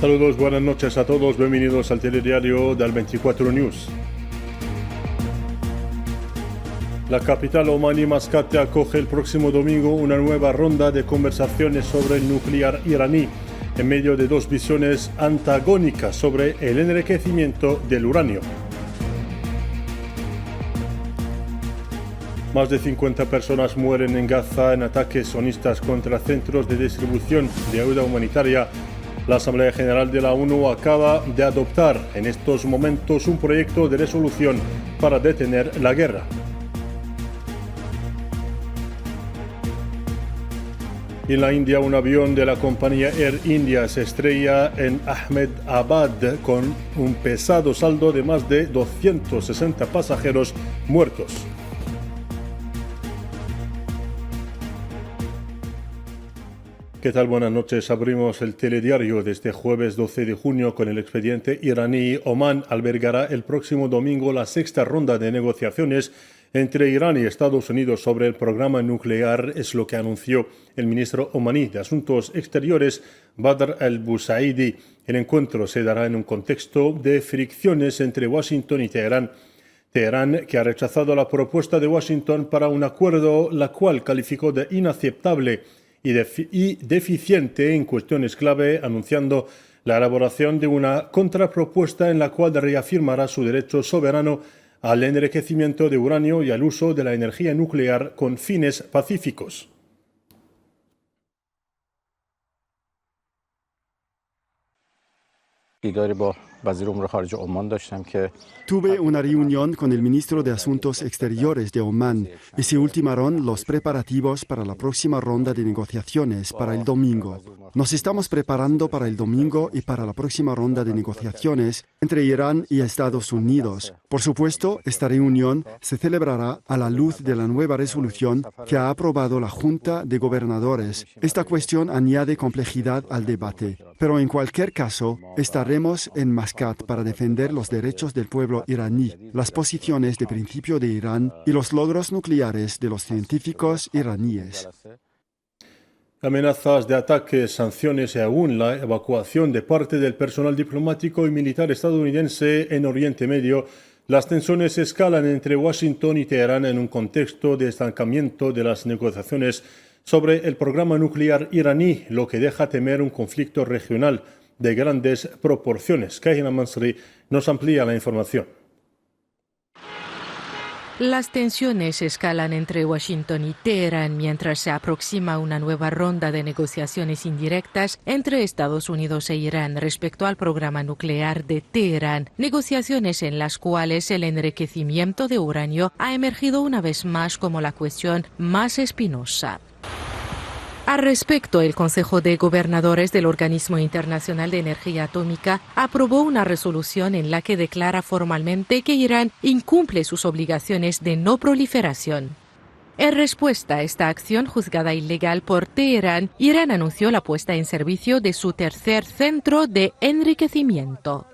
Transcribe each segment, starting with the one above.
Saludos, buenas noches a todos, bienvenidos al telediario del 24 News. La capital omaní Mascate acoge el próximo domingo una nueva ronda de conversaciones sobre el nuclear iraní, en medio de dos visiones antagónicas sobre el enriquecimiento del uranio. Más de 50 personas mueren en Gaza en ataques sionistas contra centros de distribución de ayuda humanitaria. La Asamblea General de la ONU acaba de adoptar en estos momentos un proyecto de resolución para detener la guerra. En la India, un avión de la compañía Air India se estrella en Ahmedabad con un pesado saldo de más de 260 pasajeros muertos. ¿Qué tal? Buenas noches. Abrimos el telediario de este jueves 12 de junio con el expediente iraní. Omán albergará el próximo domingo la sexta ronda de negociaciones entre Irán y Estados Unidos sobre el programa nuclear, es lo que anunció el ministro omaní de Asuntos Exteriores, Badr al-Busaidi. El encuentro se dará en un contexto de fricciones entre Washington y Teherán. Teherán, que ha rechazado la propuesta de Washington para un acuerdo, la cual calificó de inaceptable y deficiente en cuestiones clave, anunciando la elaboración de una contrapropuesta en la cual reafirmará su derecho soberano al enriquecimiento de uranio y al uso de la energía nuclear con fines pacíficos. Tuve una reunión con el ministro de Asuntos Exteriores de Omán y se ultimaron los preparativos para la próxima ronda de negociaciones para el domingo. Nos estamos preparando para el domingo y para la próxima ronda de negociaciones entre Irán y Estados Unidos. Por supuesto, esta reunión se celebrará a la luz de la nueva resolución que ha aprobado la Junta de Gobernadores. Esta cuestión añade complejidad al debate, pero en cualquier caso, estaremos en Mascat para defender los derechos del pueblo iraní, las posiciones de principio de Irán y los logros nucleares de los científicos iraníes. Amenazas de ataques, sanciones y aún la evacuación de parte del personal diplomático y militar estadounidense en Oriente Medio. Las tensiones escalan entre Washington y Teherán en un contexto de estancamiento de las negociaciones sobre el programa nuclear iraní, lo que deja temer un conflicto regional de grandes proporciones. Kahina Mansri nos amplía la información. Las tensiones escalan entre Washington y Teherán mientras se aproxima una nueva ronda de negociaciones indirectas entre Estados Unidos e Irán respecto al programa nuclear de Teherán, negociaciones en las cuales el enriquecimiento de uranio ha emergido una vez más como la cuestión más espinosa. Al respecto, el Consejo de Gobernadores del Organismo Internacional de Energía Atómica aprobó una resolución en la que declara formalmente que Irán incumple sus obligaciones de no proliferación. En respuesta a esta acción juzgada ilegal por Teherán, Irán anunció la puesta en servicio de su tercer centro de enriquecimiento.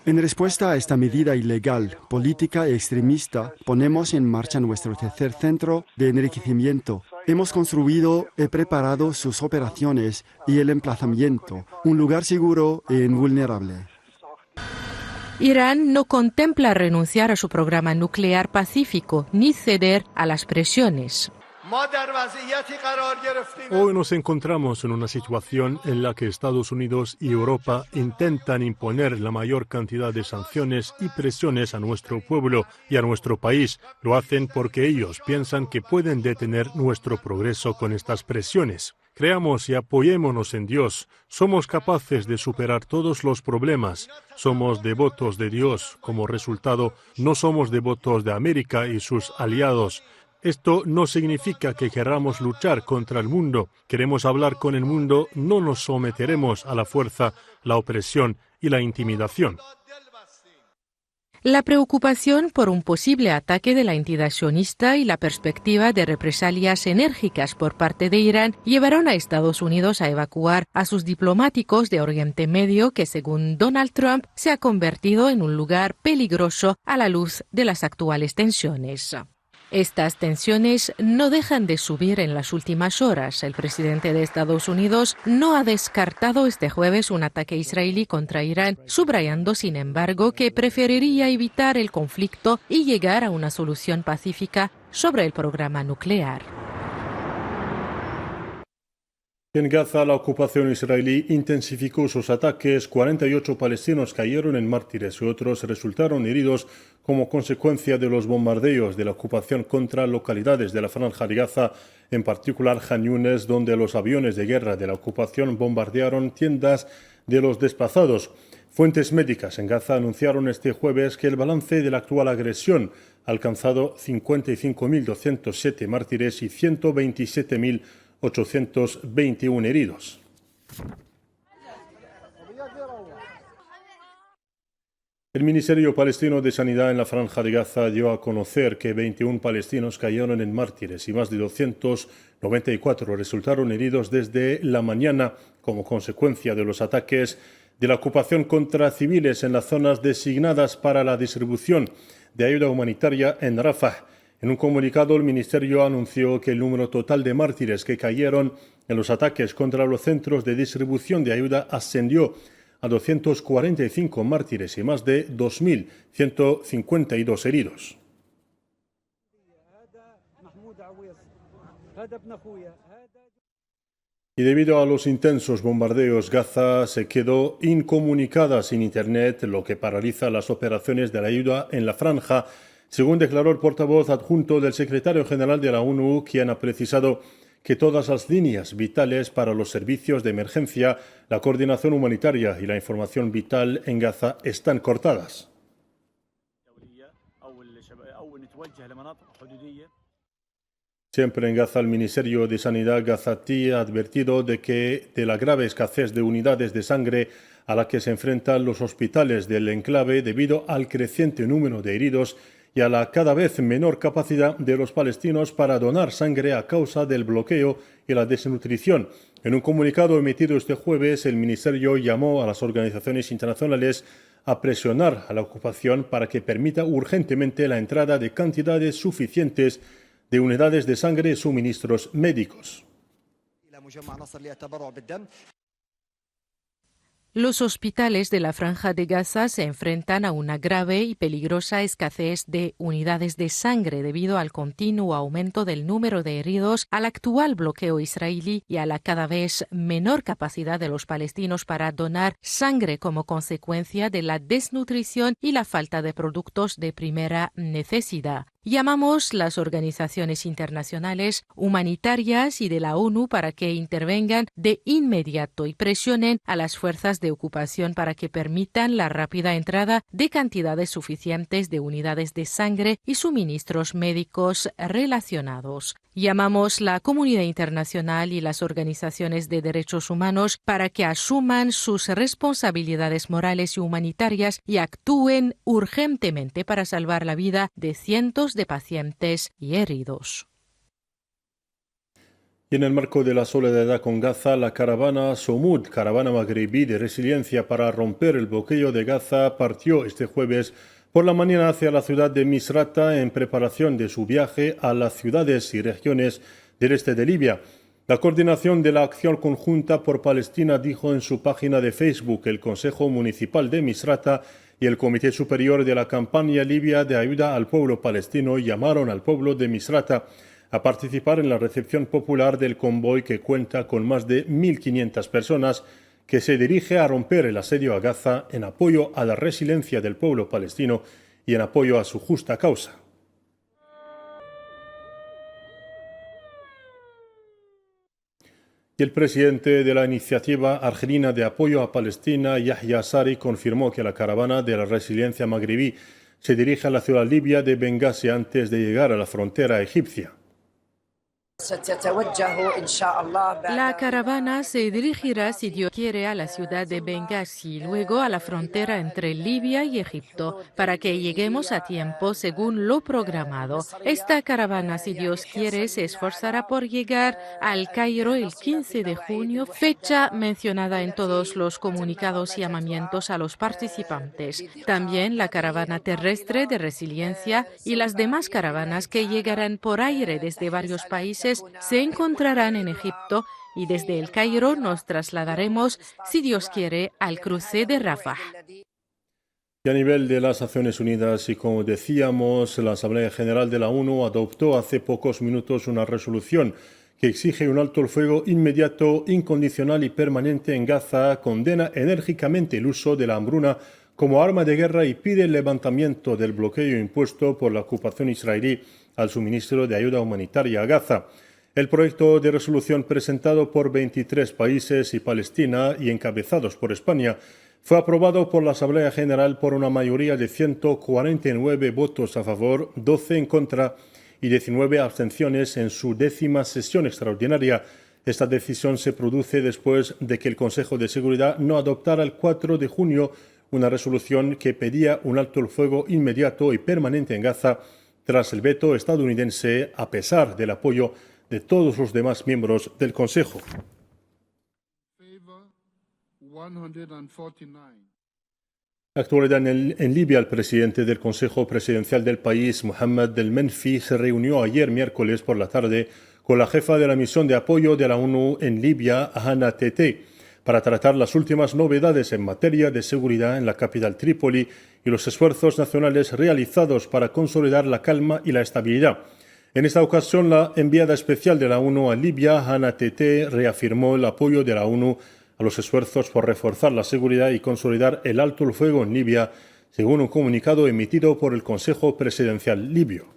En respuesta a esta medida ilegal, política y extremista, ponemos en marcha nuestro tercer centro de enriquecimiento. Hemos construido y preparado sus operaciones y el emplazamiento, un lugar seguro e invulnerable. Irán no contempla renunciar a su programa nuclear pacífico ni ceder a las presiones. Hoy nos encontramos en una situación en la que Estados Unidos y Europa intentan imponer la mayor cantidad de sanciones y presiones a nuestro pueblo y a nuestro país. Lo hacen porque ellos piensan que pueden detener nuestro progreso con estas presiones. Creamos y apoyémonos en Dios. Somos capaces de superar todos los problemas. Somos devotos de Dios. Como resultado, no somos devotos de América y sus aliados. Esto no significa que queramos luchar contra el mundo. Queremos hablar con el mundo, no nos someteremos a la fuerza, la opresión y la intimidación. La preocupación por un posible ataque de la entidad sionista y la perspectiva de represalias enérgicas por parte de Irán llevaron a Estados Unidos a evacuar a sus diplomáticos de Oriente Medio, que según Donald Trump se ha convertido en un lugar peligroso a la luz de las actuales tensiones. Estas tensiones no dejan de subir en las últimas horas. El presidente de Estados Unidos no ha descartado este jueves un ataque israelí contra Irán, subrayando, sin embargo, que preferiría evitar el conflicto y llegar a una solución pacífica sobre el programa nuclear. En Gaza, la ocupación israelí intensificó sus ataques. 48 palestinos cayeron en mártires y otros resultaron heridos como consecuencia de los bombardeos de la ocupación contra localidades de la Franja de Gaza, en particular Khan Yunis, donde los aviones de guerra de la ocupación bombardearon tiendas de los desplazados. Fuentes médicas en Gaza anunciaron este jueves que el balance de la actual agresión ha alcanzado 55.207 mártires y 127.821 heridos. El Ministerio Palestino de Sanidad en la Franja de Gaza dio a conocer que 21 palestinos cayeron en mártires y más de 294 resultaron heridos desde la mañana como consecuencia de los ataques de la ocupación contra civiles en las zonas designadas para la distribución de ayuda humanitaria en Rafah. En un comunicado, el Ministerio anunció que el número total de mártires que cayeron en los ataques contra los centros de distribución de ayuda ascendió a 245 mártires y más de 2.152 heridos. Y debido a los intensos bombardeos, Gaza se quedó incomunicada sin Internet, lo que paraliza las operaciones de la ayuda en la franja, según declaró el portavoz adjunto del secretario general de la ONU, quien ha precisado que todas las líneas vitales para los servicios de emergencia, la coordinación humanitaria y la información vital en Gaza están cortadas. Siempre en Gaza, el Ministerio de Sanidad gazatí ha advertido de la grave escasez de unidades de sangre a la que se enfrentan los hospitales del enclave debido al creciente número de heridos y a la cada vez menor capacidad de los palestinos para donar sangre a causa del bloqueo y la desnutrición. En un comunicado emitido este jueves, el Ministerio llamó a las organizaciones internacionales a presionar a la ocupación para que permita urgentemente la entrada de cantidades suficientes de unidades de sangre y suministros médicos. Los hospitales de la Franja de Gaza se enfrentan a una grave y peligrosa escasez de unidades de sangre debido al continuo aumento del número de heridos, al actual bloqueo israelí y a la cada vez menor capacidad de los palestinos para donar sangre como consecuencia de la desnutrición y la falta de productos de primera necesidad. Llamamos a las organizaciones internacionales, humanitarias y de la ONU para que intervengan de inmediato y presionen a las fuerzas de ocupación para que permitan la rápida entrada de cantidades suficientes de unidades de sangre y suministros médicos relacionados. Llamamos a la comunidad internacional y las organizaciones de derechos humanos para que asuman sus responsabilidades morales y humanitarias y actúen urgentemente para salvar la vida de cientos de pacientes y heridos. Y en el marco de la solidaridad con Gaza, la caravana Somud, caravana magrebí de resiliencia para romper el bloqueo de Gaza, partió este jueves por la mañana hacia la ciudad de Misrata en preparación de su viaje a las ciudades y regiones del este de Libia. La coordinación de la acción conjunta por Palestina dijo en su página de Facebook que el Consejo Municipal de Misrata y el Comité Superior de la Campaña Libia de Ayuda al Pueblo Palestino llamaron al pueblo de Misrata a participar en la recepción popular del convoy que cuenta con más de 1.500 personas que se dirige a romper el asedio a Gaza en apoyo a la resiliencia del pueblo palestino y en apoyo a su justa causa. Y el presidente de la iniciativa argelina de apoyo a Palestina, Yahya Sari, confirmó que la caravana de la resiliencia magrebí se dirige a la ciudad libia de Benghazi antes de llegar a la frontera egipcia. La caravana se dirigirá, si Dios quiere, a la ciudad de Benghazi, luego a la frontera entre Libia y Egipto, para que lleguemos a tiempo según lo programado. Esta caravana, si Dios quiere, se esforzará por llegar al Cairo el 15 de junio, fecha mencionada en todos los comunicados y llamamientos a los participantes. También la caravana terrestre de resiliencia y las demás caravanas que llegarán por aire desde varios países se encontrarán en Egipto y desde el Cairo nos trasladaremos, si Dios quiere, al cruce de Rafah. Y a nivel de las Naciones Unidas, y como decíamos, la Asamblea General de la ONU adoptó hace pocos minutos una resolución que exige un alto el fuego inmediato, incondicional y permanente en Gaza, condena enérgicamente el uso de la hambruna como arma de guerra y pide el levantamiento del bloqueo impuesto por la ocupación israelí al suministro de ayuda humanitaria a Gaza. El proyecto de resolución presentado por 23 países y Palestina y encabezados por España fue aprobado por la Asamblea General por una mayoría de 149 votos a favor, 12 en contra y 19 abstenciones en su 10ª sesión extraordinaria. Esta decisión se produce después de que el Consejo de Seguridad no adoptara el 4 de junio una resolución que pedía un alto el fuego inmediato y permanente en Gaza tras el veto estadounidense, a pesar del apoyo de todos los demás miembros del Consejo. Actualidad en Libia, el presidente del Consejo Presidencial del país, Mohamed El Menfi, se reunió ayer miércoles por la tarde con la jefa de la misión de apoyo de la ONU en Libia, Hannah Tete, para tratar las últimas novedades en materia de seguridad en la capital Trípoli y los esfuerzos nacionales realizados para consolidar la calma y la estabilidad. En esta ocasión, la enviada especial de la ONU a Libia, Hannah Tete, reafirmó el apoyo de la ONU a los esfuerzos por reforzar la seguridad y consolidar el alto el fuego en Libia, según un comunicado emitido por el Consejo Presidencial libio.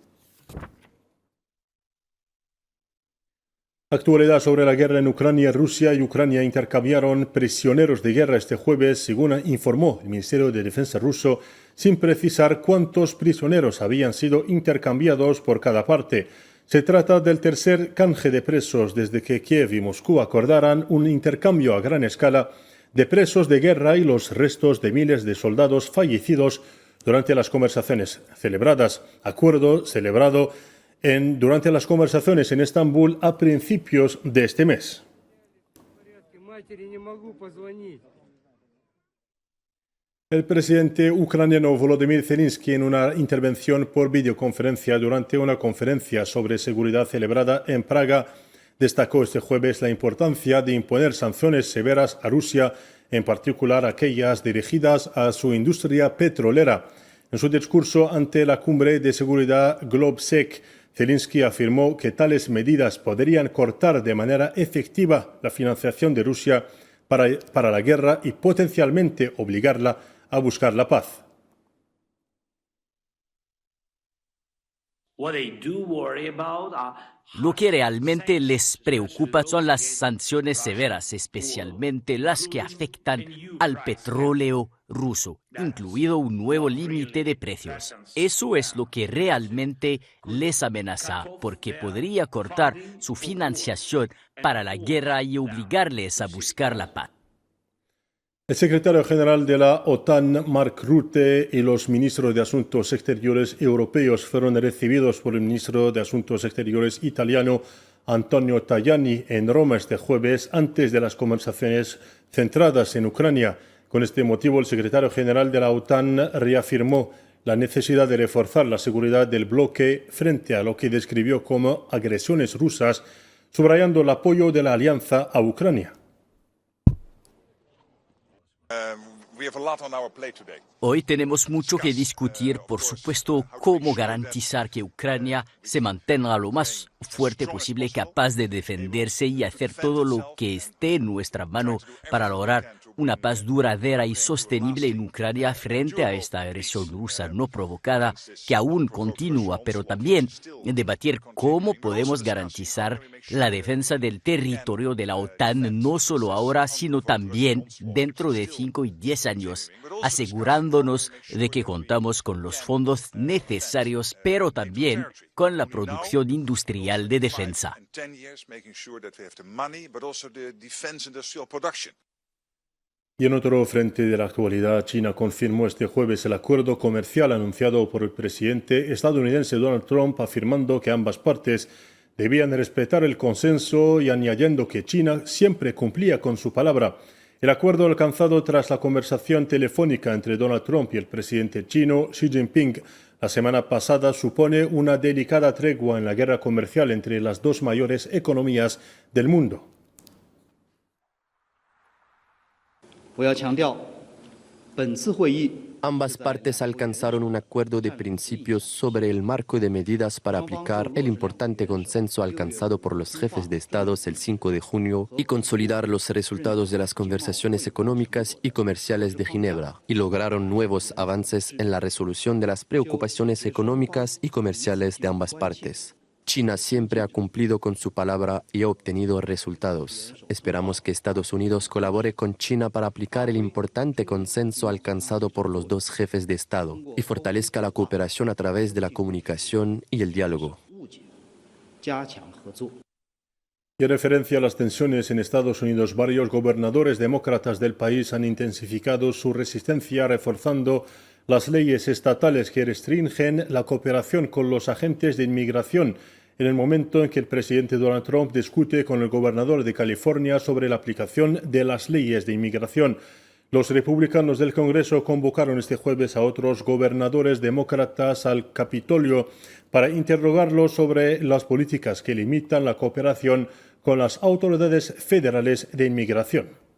Actualidad sobre la guerra en Ucrania. Rusia y Ucrania intercambiaron prisioneros de guerra este jueves, según informó el Ministerio de Defensa ruso, sin precisar cuántos prisioneros habían sido intercambiados por cada parte. Se trata del tercer canje de presos desde que Kiev y Moscú acordaran un intercambio a gran escala de presos de guerra y los restos de miles de soldados fallecidos durante las conversaciones celebradas. Acuerdo celebrado durante las conversaciones en Estambul a principios de este mes. El presidente ucraniano Volodymyr Zelensky, en una intervención por videoconferencia durante una conferencia sobre seguridad celebrada en Praga, destacó este jueves la importancia de imponer sanciones severas a Rusia, en particular aquellas dirigidas a su industria petrolera. En su discurso ante la cumbre de seguridad GlobSec, Zelensky afirmó que tales medidas podrían cortar de manera efectiva la financiación de Rusia para la guerra y potencialmente obligarla a buscar la paz. Lo que realmente les preocupa son las sanciones severas, especialmente las que afectan al petróleo ruso, incluido un nuevo límite de precios. Eso es lo que realmente les amenaza, porque podría cortar su financiación para la guerra y obligarles a buscar la paz. El secretario general de la OTAN, Mark Rutte, y los ministros de Asuntos Exteriores europeos fueron recibidos por el ministro de Asuntos Exteriores italiano, Antonio Tajani, en Roma este jueves, antes de las conversaciones centradas en Ucrania. Con este motivo, el secretario general de la OTAN reafirmó la necesidad de reforzar la seguridad del bloque frente a lo que describió como agresiones rusas, subrayando el apoyo de la alianza a Ucrania. Hoy tenemos mucho que discutir, por supuesto, cómo garantizar que Ucrania se mantenga lo más fuerte posible, capaz de defenderse y hacer todo lo que esté en nuestra mano para lograr una paz duradera y sostenible en Ucrania frente a esta agresión rusa no provocada que aún continúa, pero también debatir cómo podemos garantizar la defensa del territorio de la OTAN no solo ahora, sino también dentro de 5 y 10 años, asegurándonos de que contamos con los fondos necesarios, pero también con la producción industrial de defensa. Y en otro frente de la actualidad, China confirmó este jueves el acuerdo comercial anunciado por el presidente estadounidense Donald Trump, afirmando que ambas partes debían respetar el consenso y añadiendo que China siempre cumplía con su palabra. El acuerdo alcanzado tras la conversación telefónica entre Donald Trump y el presidente chino Xi Jinping la semana pasada supone una delicada tregua en la guerra comercial entre las dos mayores economías del mundo. Ambas partes alcanzaron un acuerdo de principios sobre el marco de medidas para aplicar el importante consenso alcanzado por los jefes de Estados el 5 de junio y consolidar los resultados de las conversaciones económicas y comerciales de Ginebra, y lograron nuevos avances en la resolución de las preocupaciones económicas y comerciales de ambas partes. China siempre ha cumplido con su palabra y ha obtenido resultados. Esperamos que Estados Unidos colabore con China para aplicar el importante consenso alcanzado por los dos jefes de Estado y fortalezca la cooperación a través de la comunicación y el diálogo. Y en referencia a las tensiones en Estados Unidos, varios gobernadores demócratas del país han intensificado su resistencia, reforzando las leyes estatales que restringen la cooperación con los agentes de inmigración en el momento en que el presidente Donald Trump discute con el gobernador de California sobre la aplicación de las leyes de inmigración. Los republicanos del Congreso convocaron este jueves a otros gobernadores demócratas al Capitolio para interrogarlos sobre las políticas que limitan la cooperación con las autoridades federales de inmigración.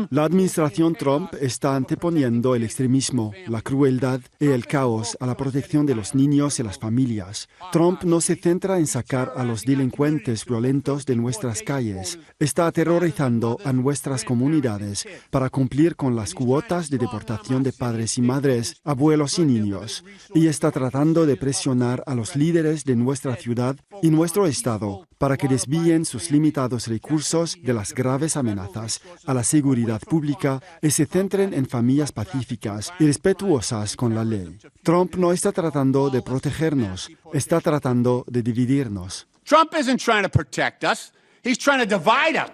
La administración Trump está anteponiendo el extremismo, la crueldad y el caos a la protección de los niños y las familias. Trump no se centra en sacar a los delincuentes violentos de nuestras calles. Está aterrorizando a nuestras comunidades para cumplir con las cuotas de deportación de padres y madres, abuelos y niños. Y está tratando de presionar a los líderes de nuestra ciudad y nuestro estado para que desvíen sus limitados recursos de las graves amenazas a la seguridad pública y se centren en familias pacíficas y respetuosas con la ley. Trump no está tratando de protegernos, está tratando de dividirnos. Trump isn't trying to protect us, he's trying to divide us.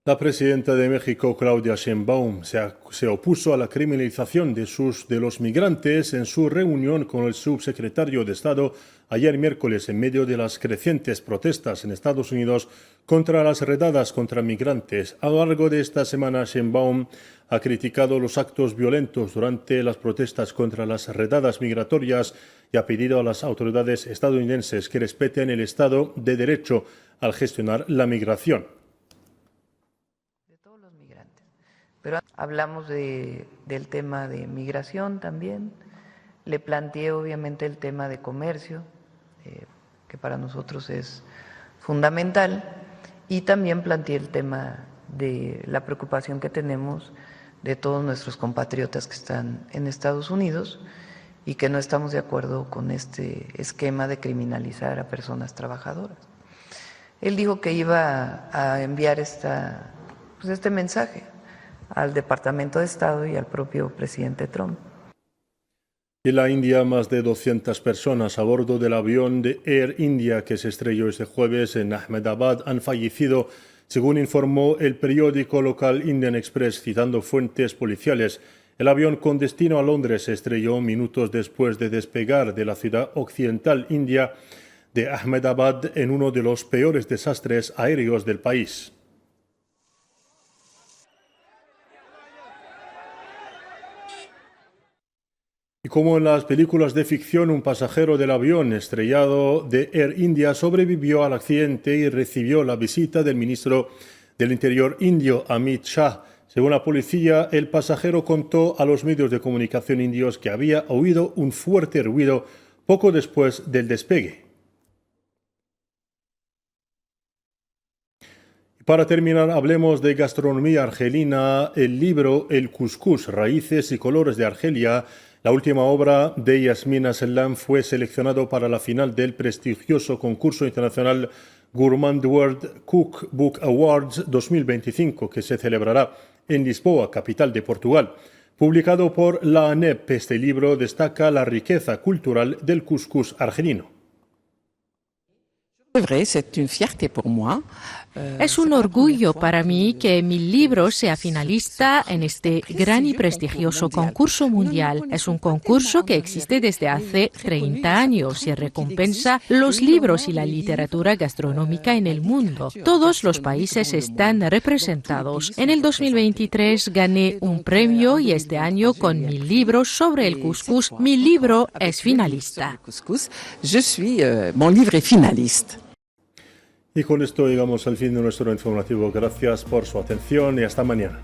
La presidenta de México, Claudia Sheinbaum, se opuso a la criminalización de los migrantes en su reunión con el subsecretario de Estado ayer miércoles en medio de las crecientes protestas en Estados Unidos contra las redadas contra migrantes. A lo largo de esta semana, Sheinbaum ha criticado los actos violentos durante las protestas contra las redadas migratorias y ha pedido a las autoridades estadounidenses que respeten el Estado de Derecho al gestionar la migración. Pero hablamos del tema de migración también. Le planteé obviamente el tema de comercio, que para nosotros es fundamental, y también planteé el tema de la preocupación que tenemos de todos nuestros compatriotas que están en Estados Unidos y que no estamos de acuerdo con este esquema de criminalizar a personas trabajadoras. Él dijo que iba a enviar este mensaje al Departamento de Estado y al propio presidente Trump. En la India, más de 200 personas a bordo del avión de Air India que se estrelló este jueves en Ahmedabad han fallecido, según informó el periódico local Indian Express, citando fuentes policiales. El avión con destino a Londres se estrelló minutos después de despegar de la ciudad occidental india de Ahmedabad en uno de los peores desastres aéreos del país. Y como en las películas de ficción, un pasajero del avión estrellado de Air India sobrevivió al accidente y recibió la visita del ministro del Interior indio, Amit Shah. Según la policía, el pasajero contó a los medios de comunicación indios que había oído un fuerte ruido poco después del despegue. Para terminar, hablemos de gastronomía argelina. El libro El Cuscús, Raíces y Colores de Argelia, la última obra de Yasmina Sellam, fue seleccionado para la final del prestigioso concurso internacional Gourmand World Cookbook Awards 2025, que se celebrará en Lisboa, capital de Portugal. Publicado por la ANEP, este libro destaca la riqueza cultural del cuscús argelino. Es un orgullo para mí que mi libro sea finalista en este gran y prestigioso concurso mundial. Es un concurso que existe desde hace 30 años y recompensa los libros y la literatura gastronómica en el mundo. Todos los países están representados. En el 2023 gané un premio y este año con mi libro sobre el cuscús, mi libro es finalista. Mon livre est finaliste. Y con esto llegamos al fin de nuestro informativo. Gracias por su atención y hasta mañana.